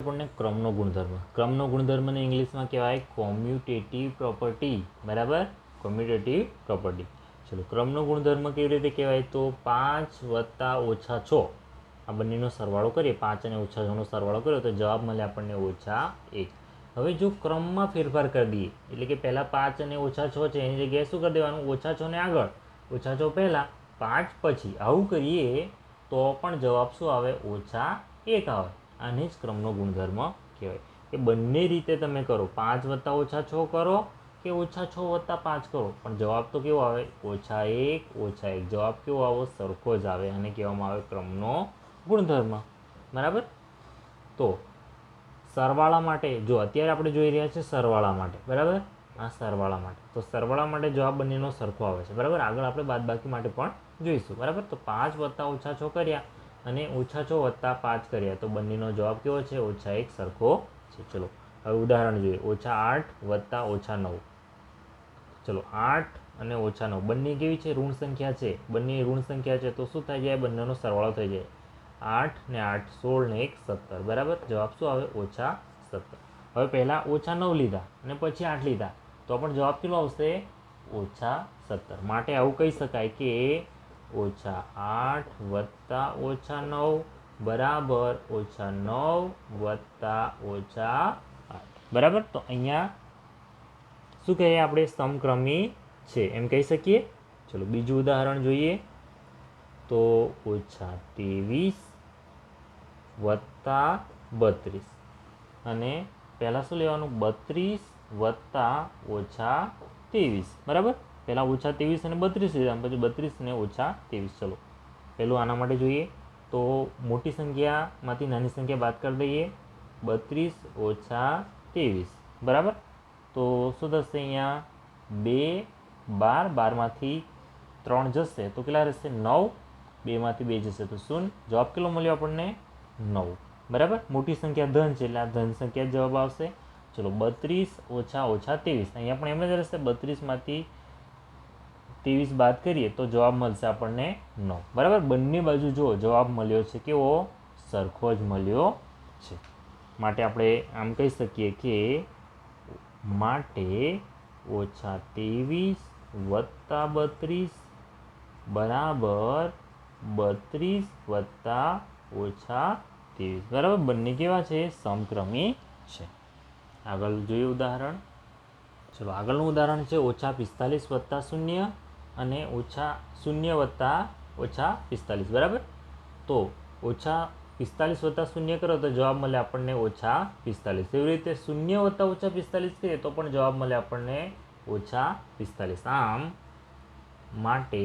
આપણને ક્રમનો ગુણધર્મને ઇંગ્લિશમાં કહેવાય કોમ્યુટેટિવ પ્રોપર્ટી. બરાબર, કોમ્યુટેટિવ પ્રોપર્ટી. ચલો, ક્રમનો ગુણધર્મ કેવી રીતે કહેવાય? તો 5 + -6 આ બંનેનો સરવાળો કરીએ, 5 અને -6નો સરવાળો કર્યો તો જવાબ મળે આપણને -1. હવે જો ક્રમમાં ફેરફાર કરી દઈએ, એટલે કે પહેલાં 5 અને -6 છે એની જગ્યાએ શું કરી દેવાનું? -6 ને આગળ, -6 પહેલાં, 5 પછી. આવું કરીએ તો પણ જવાબ શું આવે? -1 આવે. આને જ ક્રમનો ગુણધર્મ કહેવાય. કે બંને રીતે તમે કરો, 5 + -6 કરો કે -6 + 5 કરો, પણ જવાબ તો કેવો આવે? -1, -1. જવાબ કેવો આવો? સરખો જ આવે. આને કહેવામાં આવે ક્રમનો ગુણધર્મ. બરાબર. તો સરવાળા માટે, જો અત્યારે આપણે જોઈ રહ્યા છીએ સરવાળા માટે, બરાબર, આ સરવાળા માટે. તો સરવાળા માટે જવાબ બંનેનો સરખો આવે છે. બરાબર. આગળ આપણે બાદબાકી માટે પણ જોઈશું. બરાબર. તો 5 + -6 કર્યા અને -6 + 5 કર્યા તો બંનેનો જવાબ કેવો છે? -1 સરખો છે. ચલો હવે ઉદાહરણ જોઈએ. -8 + -9. ચલો, 8 અને -9 બંને કેવી છે? ઋણ સંખ્યા છે. બંને ઋણ સંખ્યા છે તો શું થઈ જાય? બંનેનો સરવાળો થઈ જાય. 8 ને 8 16 ને 1 17. બરાબર. જવાબ શું આવે? -17. હવે પહેલાં -9 લીધા અને પછી 8 લીધા તો પણ જવાબ કેટલો આવશે? -17. માટે આવું કહી શકાય કે -8 + -9 બરાબર -9 + -8. બરાબર. તો અહીંયા શું કહીએ આપણે? સમક્રમી છે એમ કહી શકીએ. ચલો બીજું ઉદાહરણ જોઈએ. તો -23 + 32. અને પહેલાં શું લેવાનું? 32 + -23. બરાબર. પહેલાં -23 અને 32 લીધા, પછી 32 ને -23. ચલો પહેલું આના માટે જોઈએ. તો મોટી સંખ્યામાંથી નાની સંખ્યા બાદ કરી દઈએ. 32 - 23. બરાબર. તો શું થશે? અહીંયા 2 12, 12માંથી 3 જશે તો કેટલા રહેશે? 9. 2માંથી 2 જશે તો 0. જવાબ કેટલો મળ્યો આપણને? 9. બરાબર. મોટી સંખ્યા ધન છે એટલે આ ધન સંખ્યા જવાબ આવશે. ચલો 32 - -23. અહીંયા પણ એમ જ રહેશે. 32માંથી 23 બાદ કરીએ તો જવાબ મળશે આપણને 9. બરાબર. બંને બાજુ જો જવાબ મળ્યો છે કેવો? સરખો જ મળ્યો છે. માટે આપણે આમ કહી શકીએ કે માટે -23 + 32 બરાબર 32 + -23. બરાબર. બંને કેવા છે? સમક્રમી છે. આગળ જોઈએ ઉદાહરણ. ચલો આગળનું ઉદાહરણ છે -45 + 0 અને -0 + -45. બરાબર. તો -45 + 0 કરો તો જવાબ મળે આપણને -45. એવી રીતે 0 + -45 કરીએ તો પણ જવાબ મળે આપણને -45. આમ માટે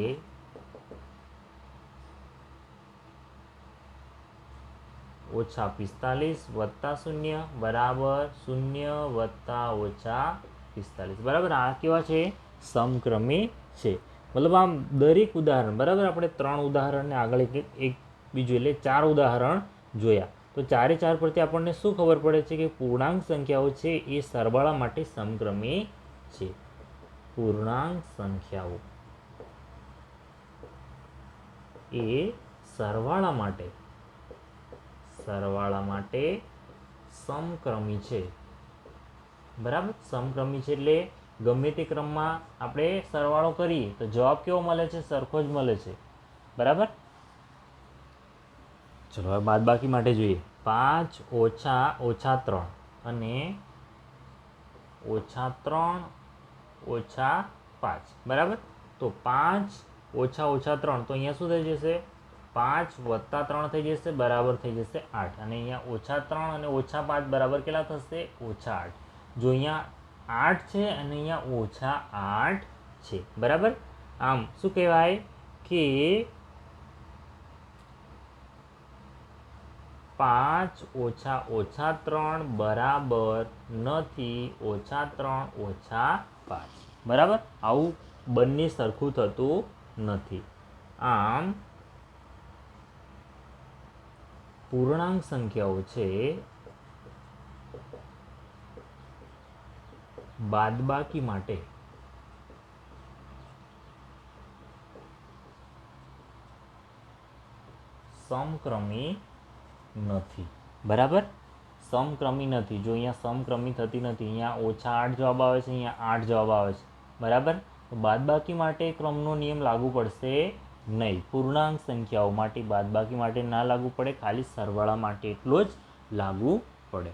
-45 + 0 બરાબર 0 + -45. બરાબર. આ કેવા છે? સમક્રમી છે. મતલબ આમ દરેક ઉદાહરણ, બરાબર, આપણે 3 ઉદાહરણને આગળ એક બીજું એટલે 4 ઉદાહરણ જોયા. તો 4 પરથી આપણને શું ખબર પડે છે? કે પૂર્ણાંક સંખ્યાઓ છે એ સરવાળા માટે સમક્રમી છે. પૂર્ણાંક સંખ્યાઓ એ સરવાળા માટે સમક્રમી છે. બરાબર. સમક્રમી છે એટલે ગમે તે ક્રમમાં આપણે સરવાળો કરીએ તો જવાબ કેવો મળે છે? સરખો જ મળે છે. બરાબર. ચલો હવે બાદબાકી માટે જોઈએ. 5 - -3 અને -3 - 5. બરાબર. તો 5 - -3 તો અહીંયા શું થઈ જશે? 5 + 3 થઈ જશે બરાબર થઈ જશે 8. અને અહીંયા -3 અને -5 બરાબર કેટલા થશે? -8. જો અહીંયા 8 છે અને અહીંયા -8 છે. બરાબર. આમ શું કહેવાય કે 5 - -3 બરાબર નથી -3 - 5. બરાબર. આવું બંને સરખું થતું નથી. આમ પૂર્ણાંક સંખ્યાઓ છે બાદબાકી માટે સમક્રમી નથી. બરાબર. સમક્રમી નથી. જો અહીંયા સમક્રમી થતી નથી, અહીંયા -8 જવાબ આવે છે, અહીંયા 8 જવાબ આવે છે, બરાબર. તો બાદબાકી માટે ક્રમનો નિયમ લાગુ પડશે નહીં. પૂર્ણાંક સંખ્યાઓ માટે બાદબાકી માટે ના લાગુ પડે, ખાલી સરવાળા માટે એટલો જ લાગુ પડે.